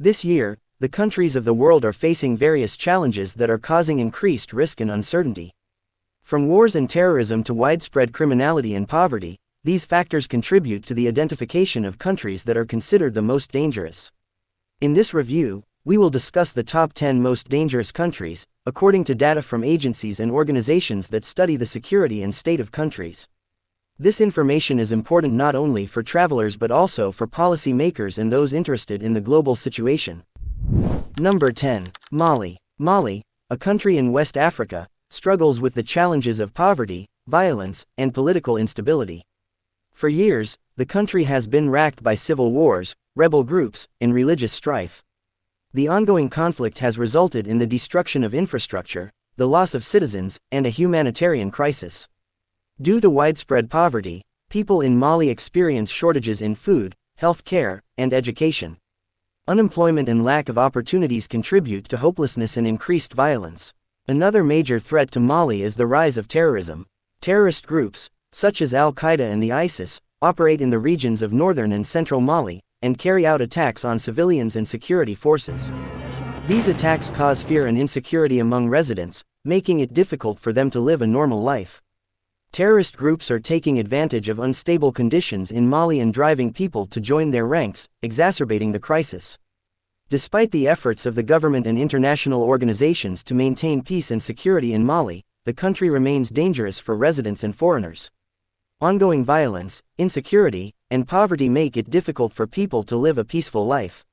This year, the countries of the world are facing various challenges that are causing increased risk and uncertainty. From wars and terrorism to widespread criminality and poverty, these factors contribute to the identification of countries that are considered the most dangerous. In this review, we will discuss the top 10 most dangerous countries, according to data from agencies and organizations that study the security and state of countries. This information is important not only for travelers but also for policy makers and those interested in the global situation. Number 10. Mali. Mali, a country in West Africa, struggles with the challenges of poverty, violence, and political instability. For years, the country has been racked by civil wars, rebel groups, and religious strife. The ongoing conflict has resulted in the destruction of infrastructure, the loss of citizens, and a humanitarian crisis. Due to widespread poverty, people in Mali experience shortages in food, health care, and education. Unemployment and lack of opportunities contribute to hopelessness and increased violence. Another major threat to Mali is the rise of terrorism. Terrorist groups, such as Al-Qaeda and the ISIS, operate in the regions of northern and central Mali, and carry out attacks on civilians and security forces. These attacks cause fear and insecurity among residents, making it difficult for them to live a normal life. Terrorist groups are taking advantage of unstable conditions in Mali and driving people to join their ranks, exacerbating the crisis. Despite the efforts of the government and international organizations to maintain peace and security in Mali, the country remains dangerous for residents and foreigners. Ongoing violence, insecurity, and poverty make it difficult for people to live a peaceful life.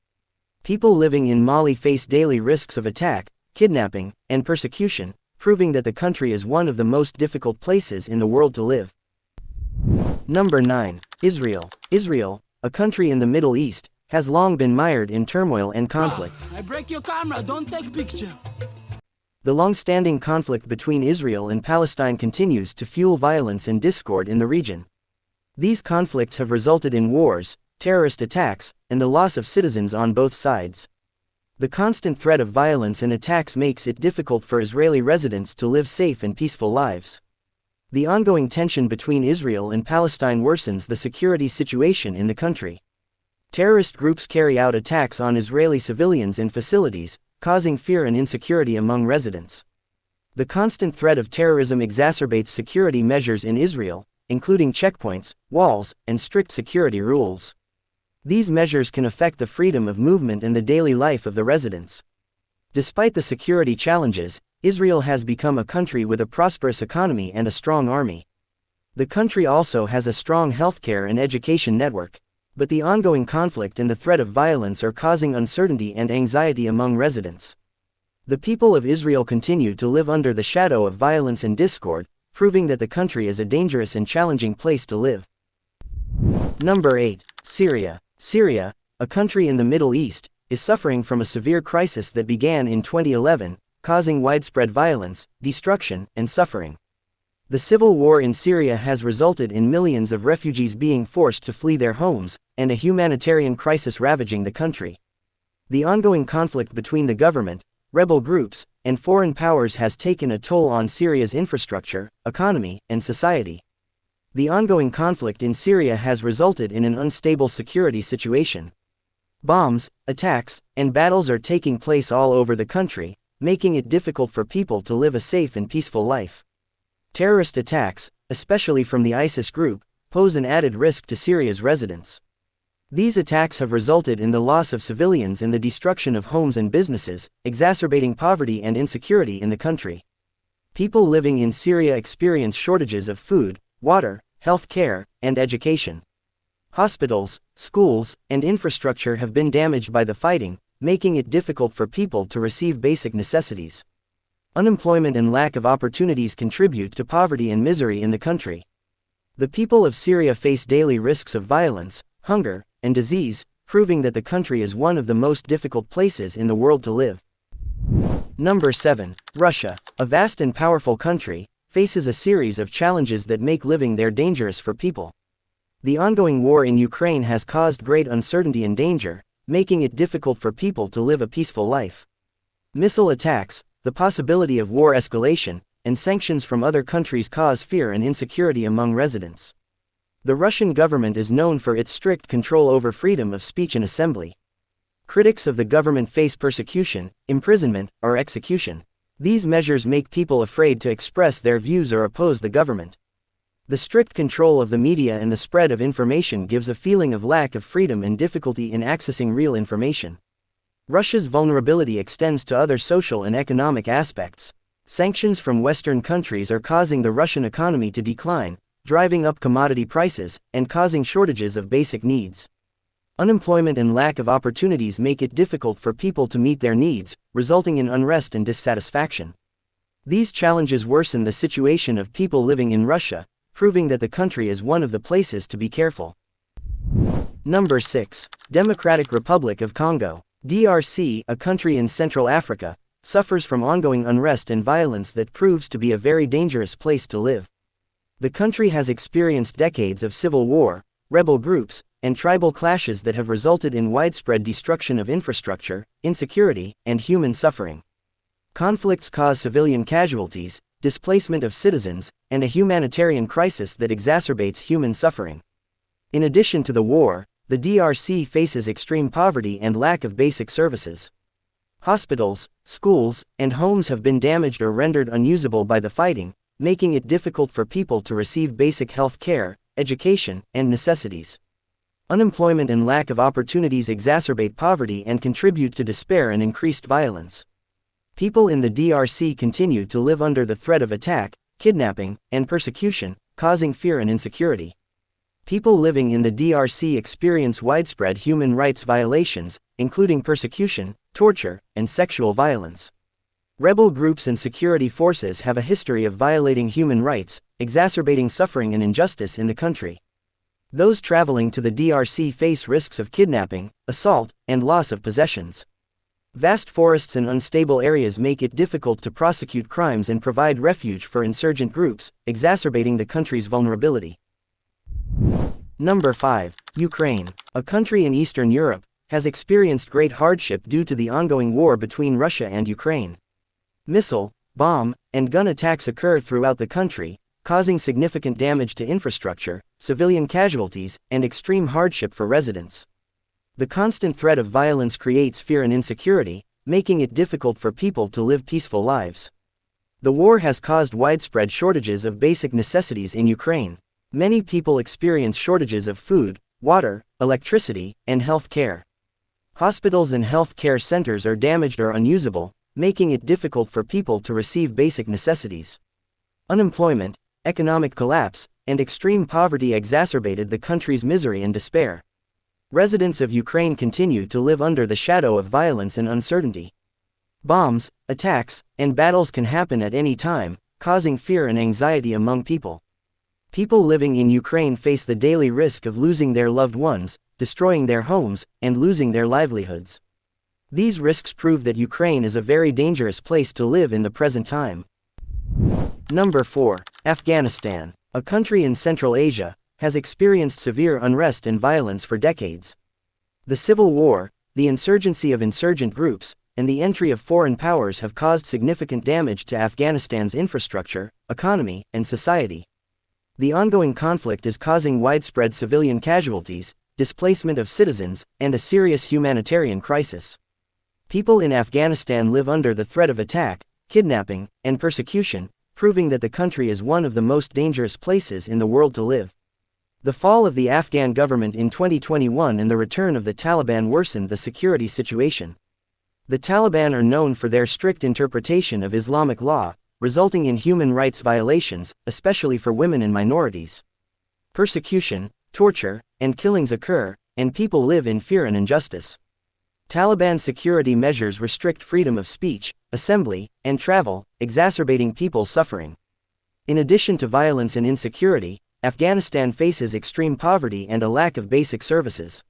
People living in Mali face daily risks of attack, kidnapping, and persecution, proving that the country is one of the most difficult places in the world to live. Number 9. Israel. Israel, a country in the Middle East, has long been mired in turmoil and conflict. I break your camera, don't take picture. The long-standing conflict between Israel and Palestine continues to fuel violence and discord in the region. These conflicts have resulted in wars, terrorist attacks, and the loss of citizens on both sides. The constant threat of violence and attacks makes it difficult for Israeli residents to live safe and peaceful lives. The ongoing tension between Israel and Palestine worsens the security situation in the country. Terrorist groups carry out attacks on Israeli civilians and facilities, causing fear and insecurity among residents. The constant threat of terrorism exacerbates security measures in Israel, including checkpoints, walls, and strict security rules. These measures can affect the freedom of movement and the daily life of the residents. Despite the security challenges, Israel has become a country with a prosperous economy and a strong army. The country also has a strong healthcare and education network. But the ongoing conflict and the threat of violence are causing uncertainty and anxiety among residents. The people of Israel continue to live under the shadow of violence and discord, proving that the country is a dangerous and challenging place to live. Number 8. Syria. Syria, a country in the Middle East, is suffering from a severe crisis that began in 2011, causing widespread violence, destruction, and suffering. The civil war in Syria has resulted in millions of refugees being forced to flee their homes, and a humanitarian crisis ravaging the country. The ongoing conflict between the government, rebel groups, and foreign powers has taken a toll on Syria's infrastructure, economy, and society. The ongoing conflict in Syria has resulted in an unstable security situation. Bombs, attacks, and battles are taking place all over the country, making it difficult for people to live a safe and peaceful life. Terrorist attacks, especially from the ISIS group, pose an added risk to Syria's residents. These attacks have resulted in the loss of civilians and the destruction of homes and businesses, exacerbating poverty and insecurity in the country. People living in Syria experience shortages of food, water, health care, and education. Hospitals, schools, and infrastructure have been damaged by the fighting, making it difficult for people to receive basic necessities. Unemployment and lack of opportunities contribute to poverty and misery in the country. The people of Syria face daily risks of violence, hunger, and disease, proving that the country is one of the most difficult places in the world to live. Number 7. Russia, a vast and powerful country, faces a series of challenges that make living there dangerous for people. The ongoing war in Ukraine has caused great uncertainty and danger, making it difficult for people to live a peaceful life. Missile attacks, the possibility of war escalation, and sanctions from other countries cause fear and insecurity among residents. The Russian government is known for its strict control over freedom of speech and assembly. Critics of the government face persecution, imprisonment, or execution. These measures make people afraid to express their views or oppose the government. The strict control of the media and the spread of information gives a feeling of lack of freedom and difficulty in accessing real information. Russia's vulnerability extends to other social and economic aspects. Sanctions from Western countries are causing the Russian economy to decline, driving up commodity prices, and causing shortages of basic needs. Unemployment and lack of opportunities make it difficult for people to meet their needs, resulting in unrest and dissatisfaction. These challenges worsen the situation of people living in Russia, proving that the country is one of the places to be careful. Number 6. Democratic Republic of Congo. DRC, a country in Central Africa, suffers from ongoing unrest and violence that proves to be a very dangerous place to live. The country has experienced decades of civil war, rebel groups, and tribal clashes that have resulted in widespread destruction of infrastructure, insecurity, and human suffering. Conflicts cause civilian casualties, displacement of citizens, and a humanitarian crisis that exacerbates human suffering. In addition to the war, the DRC faces extreme poverty and lack of basic services. Hospitals, schools, and homes have been damaged or rendered unusable by the fighting, making it difficult for people to receive basic health care, education, and necessities. Unemployment and lack of opportunities exacerbate poverty and contribute to despair and increased violence. People in the DRC continue to live under the threat of attack, kidnapping, and persecution, causing fear and insecurity. People living in the DRC experience widespread human rights violations, including persecution, torture, and sexual violence. Rebel groups and security forces have a history of violating human rights, exacerbating suffering and injustice in the country. Those traveling to the DRC face risks of kidnapping, assault, and loss of possessions. Vast forests and unstable areas make it difficult to prosecute crimes and provide refuge for insurgent groups, exacerbating the country's vulnerability. Number 5. Ukraine, a country in Eastern Europe, has experienced great hardship due to the ongoing war between Russia and Ukraine. Missile, bomb, and gun attacks occur throughout the country, causing significant damage to infrastructure, civilian casualties, and extreme hardship for residents. The constant threat of violence creates fear and insecurity, making it difficult for people to live peaceful lives. The war has caused widespread shortages of basic necessities in Ukraine. Many people experience shortages of food, water, electricity, and health care. Hospitals and health care centers are damaged or unusable, making it difficult for people to receive basic necessities. Unemployment, economic collapse, and extreme poverty exacerbated the country's misery and despair. Residents of Ukraine continue to live under the shadow of violence and uncertainty. Bombs, attacks, and battles can happen at any time, causing fear and anxiety among people. People living in Ukraine face the daily risk of losing their loved ones, destroying their homes, and losing their livelihoods. These risks prove that Ukraine is a very dangerous place to live in the present time. Number 4. Afghanistan, a country in Central Asia, has experienced severe unrest and violence for decades. The civil war, the insurgency of insurgent groups, and the entry of foreign powers have caused significant damage to Afghanistan's infrastructure, economy, and society. The ongoing conflict is causing widespread civilian casualties, displacement of citizens, and a serious humanitarian crisis. People in Afghanistan live under the threat of attack, kidnapping, and persecution, proving that the country is one of the most dangerous places in the world to live. The fall of the Afghan government in 2021 and the return of the Taliban worsened the security situation. The Taliban are known for their strict interpretation of Islamic law, resulting in human rights violations, especially for women and minorities. Persecution, torture, and killings occur, and people live in fear and injustice. Taliban security measures restrict freedom of speech, assembly, and travel, exacerbating people's suffering. In addition to violence and insecurity, Afghanistan faces extreme poverty and a lack of basic services.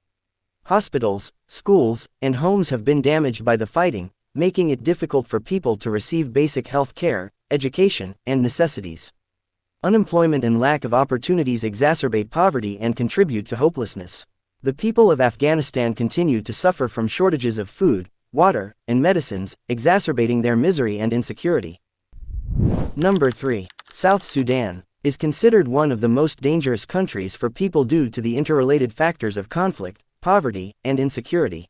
Hospitals, schools, and homes have been damaged by the fighting, making it difficult for people to receive basic health care, education, and necessities. Unemployment and lack of opportunities exacerbate poverty and contribute to hopelessness. The people of Afghanistan continue to suffer from shortages of food, water, and medicines, exacerbating their misery and insecurity. Number 3. South Sudan is considered one of the most dangerous countries for people due to the interrelated factors of conflict, poverty, and insecurity.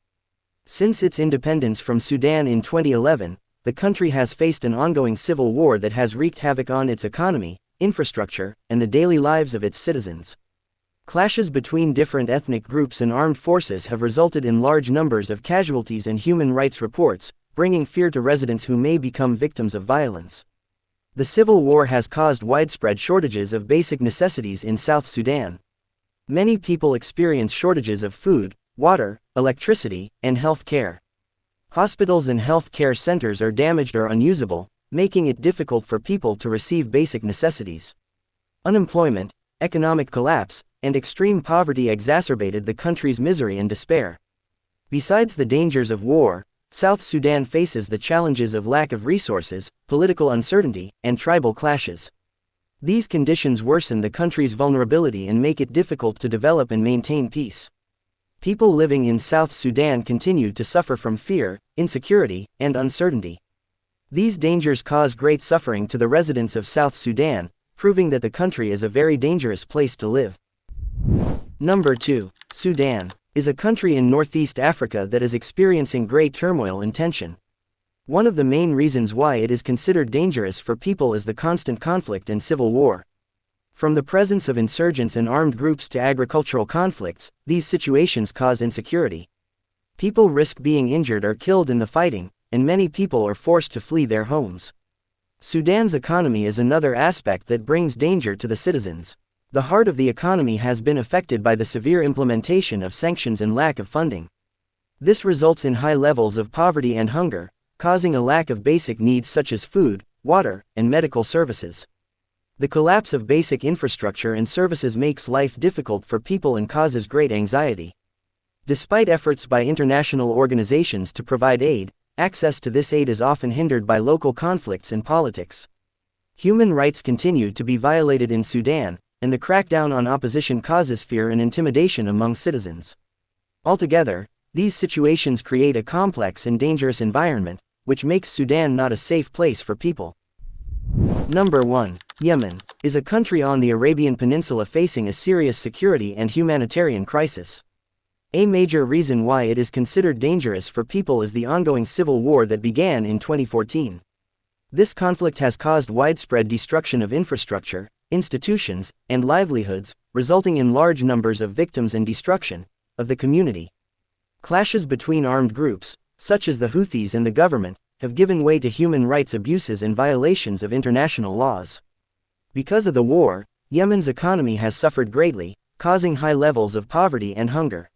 Since its independence from Sudan in 2011, the country has faced an ongoing civil war that has wreaked havoc on its economy, infrastructure, and the daily lives of its citizens. Clashes between different ethnic groups and armed forces have resulted in large numbers of casualties and human rights reports, bringing fear to residents who may become victims of violence. The civil war has caused widespread shortages of basic necessities in South Sudan. Many people experience shortages of food, water, electricity, and health care. Hospitals and health care centers are damaged or unusable, making it difficult for people to receive basic necessities. Unemployment, economic collapse, and extreme poverty exacerbated the country's misery and despair. Besides the dangers of war, South Sudan faces the challenges of lack of resources, political uncertainty, and tribal clashes. These conditions worsen the country's vulnerability and make it difficult to develop and maintain peace. People living in South Sudan continue to suffer from fear, insecurity, and uncertainty. These dangers cause great suffering to the residents of South Sudan, proving that the country is a very dangerous place to live. Number 2. Sudan is a country in Northeast Africa that is experiencing great turmoil and tension. One of the main reasons why it is considered dangerous for people is the constant conflict and civil war. From the presence of insurgents and armed groups to agricultural conflicts, these situations cause insecurity. People risk being injured or killed in the fighting, and many people are forced to flee their homes. Sudan's economy is another aspect that brings danger to the citizens. The heart of the economy has been affected by the severe implementation of sanctions and lack of funding. This results in high levels of poverty and hunger, causing a lack of basic needs such as food, water, and medical services. The collapse of basic infrastructure and services makes life difficult for people and causes great anxiety. Despite efforts by international organizations to provide aid, access to this aid is often hindered by local conflicts and politics. Human rights continue to be violated in Sudan, and the crackdown on opposition causes fear and intimidation among citizens. Altogether, these situations create a complex and dangerous environment, which makes Sudan not a safe place for people. Number 1. Yemen is a country on the Arabian Peninsula facing a serious security and humanitarian crisis. A major reason why it is considered dangerous for people is the ongoing civil war that began in 2014. This conflict has caused widespread destruction of infrastructure, institutions, and livelihoods, resulting in large numbers of victims and destruction of the community. Clashes between armed groups, such as the Houthis and the government, have given way to human rights abuses and violations of international laws. Because of the war, Yemen's economy has suffered greatly, causing high levels of poverty and hunger.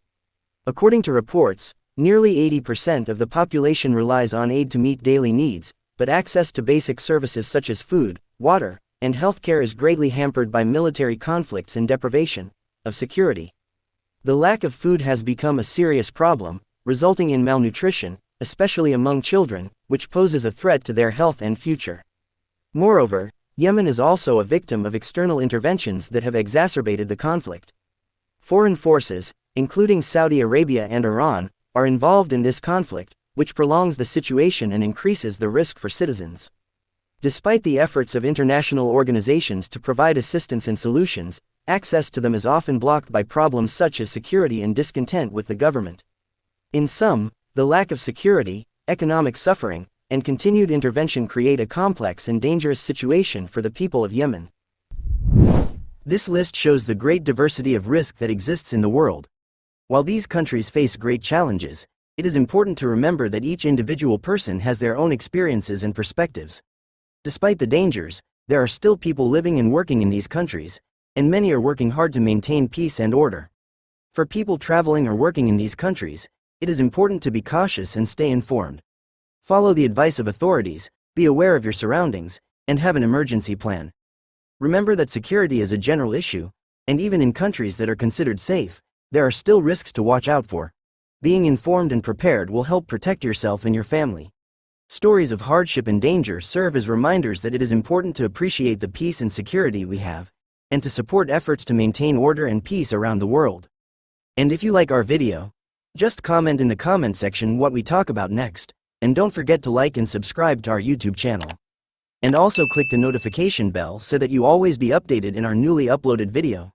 According to reports, nearly 80% of the population relies on aid to meet daily needs, but access to basic services such as food, water, and healthcare is greatly hampered by military conflicts and deprivation of security. The lack of food has become a serious problem, resulting in malnutrition, especially among children, which poses a threat to their health and future. Moreover, Yemen is also a victim of external interventions that have exacerbated the conflict. Foreign forces, including Saudi Arabia and Iran, are involved in this conflict, which prolongs the situation and increases the risk for citizens. Despite the efforts of international organizations to provide assistance and solutions, access to them is often blocked by problems such as security and discontent with the government. In sum, the lack of security, economic suffering, and continued intervention create a complex and dangerous situation for the people of Yemen. This list shows the great diversity of risk that exists in the world. While these countries face great challenges, it is important to remember that each individual person has their own experiences and perspectives. Despite the dangers, there are still people living and working in these countries, and many are working hard to maintain peace and order. For people traveling or working in these countries, it is important to be cautious and stay informed. Follow the advice of authorities, be aware of your surroundings, and have an emergency plan. Remember that security is a general issue, and even in countries that are considered safe, there are still risks to watch out for. Being informed and prepared will help protect yourself and your family. Stories of hardship and danger serve as reminders that it is important to appreciate the peace and security we have, and to support efforts to maintain order and peace around the world. And if you like our video, just comment in the comment section what we talk about next, and don't forget to like and subscribe to our YouTube channel. And also click the notification bell so that you always be updated in our newly uploaded video.